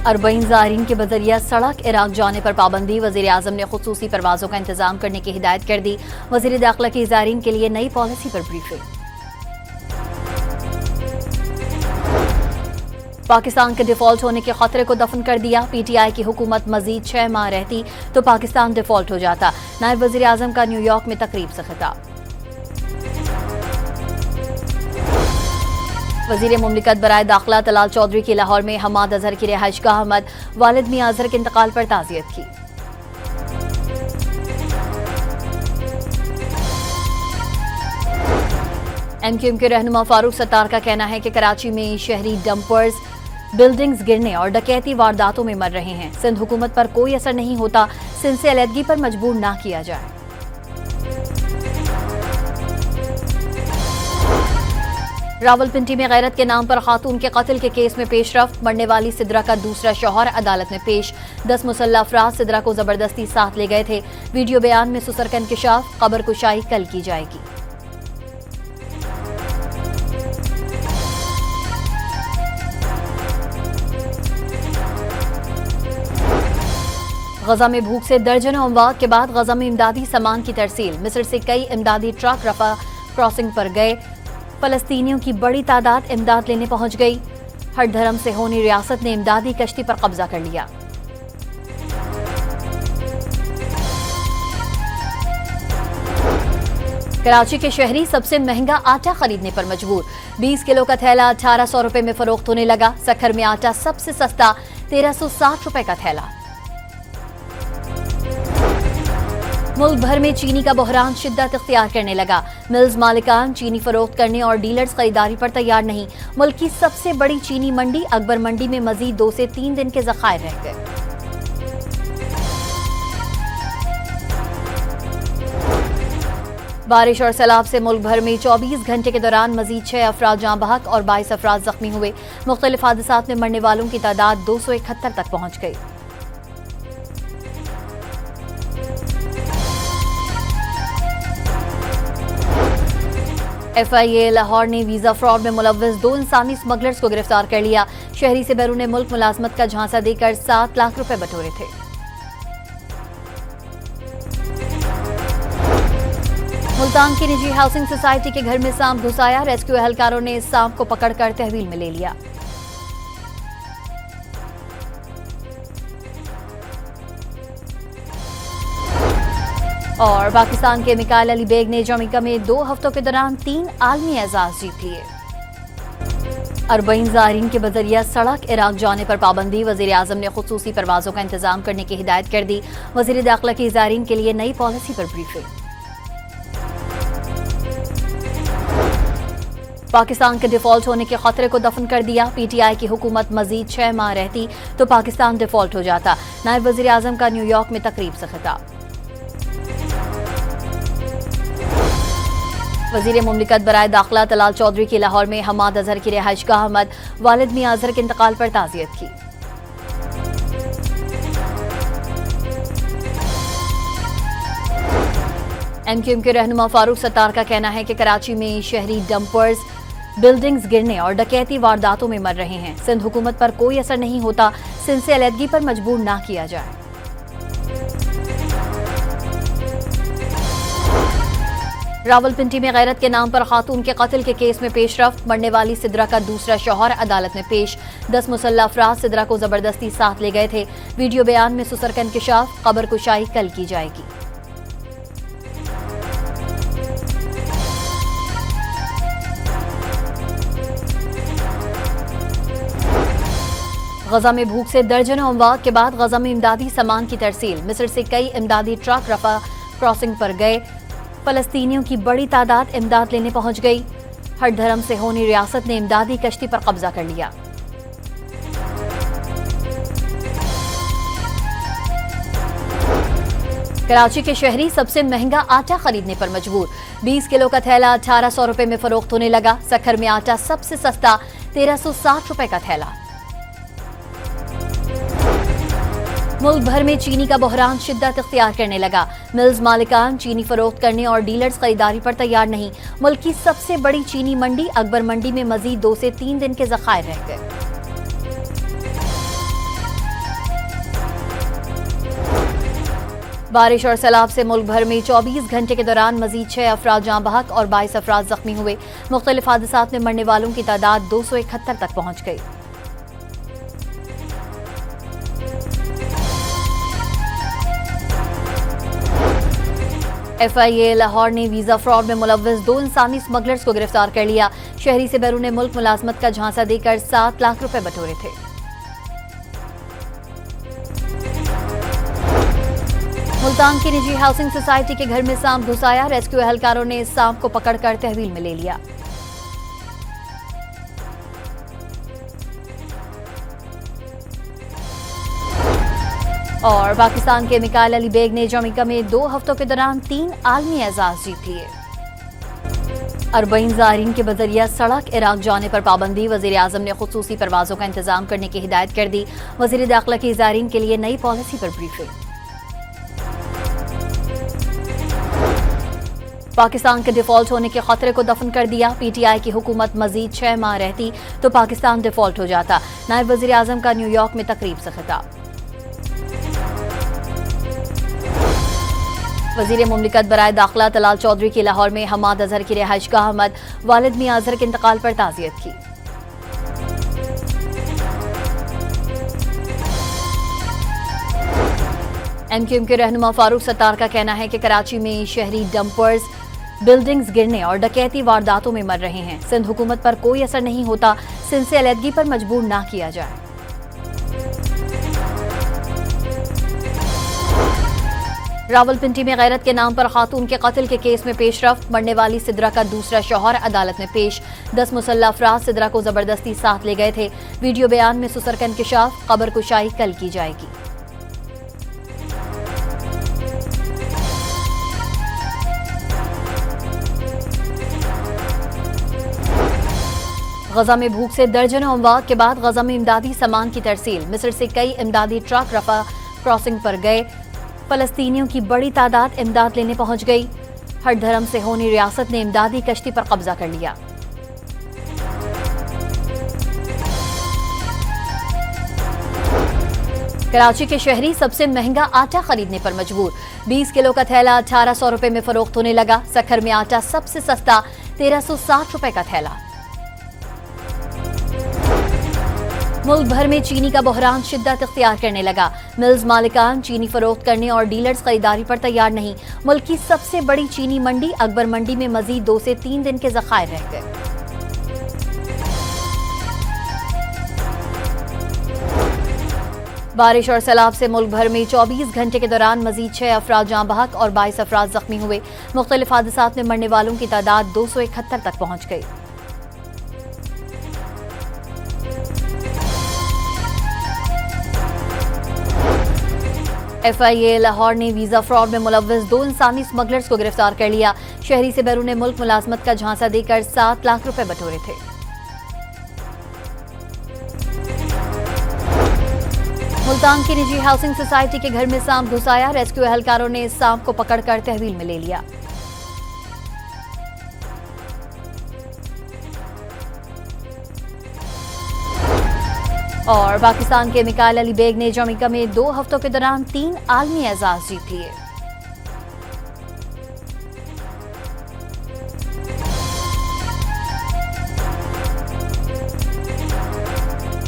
40 ज़ायरीन के बजरिया सड़क इराक जाने पर पाबंदी। वज़ीर आज़म ने खुसूसी परवाज़ों का इंतजाम करने की हिदायत कर दी। वज़ीर दाखिला की ज़ायरीन के लिए नई पॉलिसी पर ब्रीफिंग। पाकिस्तान के डिफॉल्ट होने के खतरे को दफन कर दिया। PTI की हुकूमत मजीद 6 माह रहती तो पाकिस्तान डिफॉल्ट हो जाता। नायब वज़ीर आज़म का न्यूयॉर्क में तकरीब से खिताब। वज़ीर मुमलिकत बराए दाखिला तलाल चौधरी की लाहौर में हमाद अजहर की रिहाइशगाह आमद। वालिद मियां अजहर के इंतकाल पर ताज़ियत की। MQM के रहनुमा फारूक सत्तार का कहना है कि कराची में शहरी डंपर्स बिल्डिंग्स गिरने और डकैती वारदातों में मर रहे हैं। सिंध हुकूमत पर कोई असर नहीं होता। सिंध से अलहदगी पर मजबूर ना किया जाए। रावलपिंडी में गैरत के नाम पर खातून के कत्ल के केस में पेशरफ्त। मरने वाली सिद्रा का दूसरा शौहर अदालत में पेश। 10 मुसल्लह अफराद सिद्रा को जबरदस्ती साथ ले गए थे। वीडियो बयान में सुसर का इंकशाफ। कब्र कुशाई कल की जाएगी। गजा में भूख से दर्जनों अमवात के बाद गजा में इमदादी सामान की तरसील। मिस्र से कई इमदादी ट्रक रफा क्रॉसिंग पर गए। फलस्तीनियों की बड़ी तादाद इमदाद लेने पहुंच गई। हर धर्म से होनी रियासत ने इमदादी कश्ती पर कब्जा कर लिया। कराची के शहरी सबसे महंगा आटा खरीदने पर मजबूर। 20 किलो का थैला 1800 रुपए में फरोख्त होने लगा। सखर में आटा सबसे सस्ता 1360 रुपए का थैला। मुल्क भर में चीनी का बहरान शिद्दत इख्तियार करने लगा। मिल्स मालिकान चीनी फरोख्त करने और डीलर्स खरीदारी पर तैयार नहीं। मुल्क की सबसे बड़ी चीनी मंडी अकबर मंडी में मजीद 2 से 3 दिन के ज़खायर रह गए। बारिश और सैलाब से मुल्क भर में 24 घंटे के दौरान मजीद 6 अफराद जाँ बहक और 22 अफराद जख्मी हुए। मुख्तलिफ हादसात में मरने वालों की तादाद 271 तक पहुंच गई। FIA लाहौर ने वीजा फ्रॉड में मुलव्वस 2 इंसानी स्मगलर्स को गिरफ्तार कर लिया। शहरी से बैरून मुल्क मुलाजमत का झांसा देकर 7 लाख रुपए बटोरे थे। मुल्तान की निजी हाउसिंग सोसाइटी के घर में सांप घुस आया। रेस्क्यू एहलकारों ने इस सांप को पकड़कर तहवील में ले लिया। और पाकिस्तान के मिकाइल अली बेग ने जमैका में 2 हफ्तों के दौरान 3 आलमी एजाज जीत लिए। 40 ज़ायरीन के बजरिया सड़क इराक जाने पर पाबंदी। वज़ीर आज़म ने खुसूसी परवाज़ों का इंतजाम करने की हिदायत कर दी। वज़ीर दाखिला की ज़ायरीन के लिए नई पॉलिसी पर ब्रीफिंग। पाकिस्तान के डिफॉल्ट होने के खतरे को दफन कर दिया। PTI की हुकूमत मजीद 6 माह रहती तो पाकिस्तान डिफॉल्ट हो जाता। नायब वज़ीर आज़म का न्यूयॉर्क में तकरीब से खिताब। वज़ीर मुमलिकत बराए दाखिला तलाल चौधरी की लाहौर में हमाद अजहर की रिहाइशगाह आमद। वालिद मियां अजहर के इंतकाल पर ताज़ियत की। MQM के रहनुमा फारूक सत्तार का कहना है कि कराची में शहरी डंपर्स बिल्डिंग्स गिरने और डकैती वारदातों में मर रहे हैं। सिंध हुकूमत पर कोई असर नहीं होता। सिंध से अलहदगी पर मजबूर ना किया जाए। रावलपिंडी में गैरत के नाम पर खातून के कत्ल के केस में पेशरफ्त। मरने वाली सिद्रा का दूसरा शौहर अदालत में पेश। 10 मुसल्लह अफराद सिद्रा को जबरदस्ती साथ ले गए थे। वीडियो बयान में सुसर का इंकशाफ। कब्र कुशाई कल की जाएगी। गजा में भूख से दर्जनों अमवात के बाद गजा में इमदादी सामान की तरसील। मिस्र से कई इमदादी ट्रक रफा क्रॉसिंग पर गए। फलस्तीनियों की बड़ी तादाद इमदाद लेने पहुंच गई। हर धर्म से होनी रियासत ने इमदादी कश्ती पर कब्जा कर लिया। कराची के शहरी सबसे महंगा आटा खरीदने पर मजबूर। 20 किलो का थैला 1800 रुपए में फरोख्त होने लगा। सखर में आटा सबसे सस्ता 1360 रुपए का थैला। मुल्क भर में चीनी का बहरान शिद्दत इख्तियार करने लगा। मिल्स मालिकान चीनी फरोख्त करने और डीलर्स खरीदारी पर तैयार नहीं। मुल्क की सबसे बड़ी चीनी मंडी अकबर मंडी में मजीद 2 से 3 दिन के ज़खायर रह गए। बारिश और सैलाब से मुल्क भर में 24 घंटे के दौरान मजीद 6 अफराद जाँ बहक और 22 अफराद जख्मी हुए। मुख्तलिफ हादसात में मरने वालों की तादाद 271 तक पहुंच गई। FIA लाहौर ने वीजा फ्रॉड में मुलव्वस 2 इंसानी स्मगलर्स को गिरफ्तार कर लिया। शहरी से बैरून मुल्क मुलाजमत का झांसा देकर 7 लाख रुपए बटोरे थे। मुल्तान की निजी हाउसिंग सोसाइटी के घर में सांप घुस आया। रेस्क्यू एहलकारों ने इस सांप को पकड़कर तहवील में ले लिया। और पाकिस्तान के मिकाइल अली बेग ने जमैका में 2 हफ्तों के दौरान 3 आलमी एजाज जीत लिए। 40 ज़ायरीन के बजरिया सड़क इराक जाने पर पाबंदी। वज़ीर आज़म ने खुसूसी परवाजों का इंतजाम करने की हिदायत कर दी। वज़ीर दाखिला की ज़ायरीन के लिए नई पॉलिसी पर ब्रीफिंग। पाकिस्तान के डिफॉल्ट होने के खतरे को दफन कर दिया। PTI की हुकूमत मजीद 6 माह रहती तो पाकिस्तान डिफॉल्ट हो जाता। नायब वज़ीर आज़म का न्यूयॉर्क में तकरीब से खिताब। वज़ीर मुमलिकत बराए दाखिला तलाल चौधरी की लाहौर में हमाद अजहर की रिहाइशगाह अहमद वालिद मियां अजहर के इंतकाल पर ताज़ियत की। MQM के रहनुमा फारूक सत्तार का कहना है कि कराची में शहरी डंपर्स बिल्डिंग्स गिरने और डकैती वारदातों में मर रहे हैं। सिंध हुकूमत पर कोई असर नहीं होता। सिंध से अलहदगी पर मजबूर ना किया जाए। रावलपिंडी में गैरत के नाम पर खातून के कत्ल के केस में पेशरफ्त। मरने वाली सिद्रा का दूसरा शौहर अदालत में पेश। 10 मुसल्लह अफराद सिद्रा को जबरदस्ती साथ ले गए थे। वीडियो बयान में सुसर का इंकशाफ। कब्र कुशाई कल की जाएगी। गजा में भूख से दर्जनों अमवात के बाद गजा में इमदादी सामान की तरसील। मिस्र से कई इमदादी ट्रक रफा क्रॉसिंग पर गए। फलस्तीनियों की बड़ी तादाद इमदाद लेने पहुंच गई। हर धर्म से होनी रियासत ने इमदादी कश्ती पर कब्जा कर लिया। कराची के शहरी सबसे महंगा आटा खरीदने पर मजबूर। 20 किलो का थैला 1800 रुपए में फरोख्त होने लगा। सखर में आटा सबसे सस्ता 1360 रुपए का थैला। मुल्क भर में चीनी का बहरान शिद्दत इख्तियार करने लगा। मिल्स मालिकान चीनी फरोख्त करने और डीलर्स खरीदारी पर तैयार नहीं। मुल्क की सबसे बड़ी चीनी मंडी अकबर मंडी में मजीद 2 से 3 दिन के ज़खायर रह गए। बारिश और सैलाब से मुल्क भर में 24 घंटे के दौरान मजीद 6 अफराद जाँ बहक और 22 अफराद जख्मी हुए। मुख्तलिफ हादसात में मरने वालों की तादाद 271 तक पहुंच गई। FIA लाहौर ने वीजा फ्रॉड में मुलव्वस 2 इंसानी स्मगलर्स को गिरफ्तार कर लिया। शहरी से बैरून मुल्क मुलाजमत का झांसा देकर 7 लाख रुपए बटोरे थे। मुल्तान की निजी हाउसिंग सोसाइटी के घर में सांप घुस आया। रेस्क्यू एहलकारों ने इस सांप को पकड़कर तहवील में ले लिया। और पाकिस्तान के मिकाइल अली बेग ने जमैका में 2 हफ्तों के दौरान 3 आलमी एजाज जीत लिए।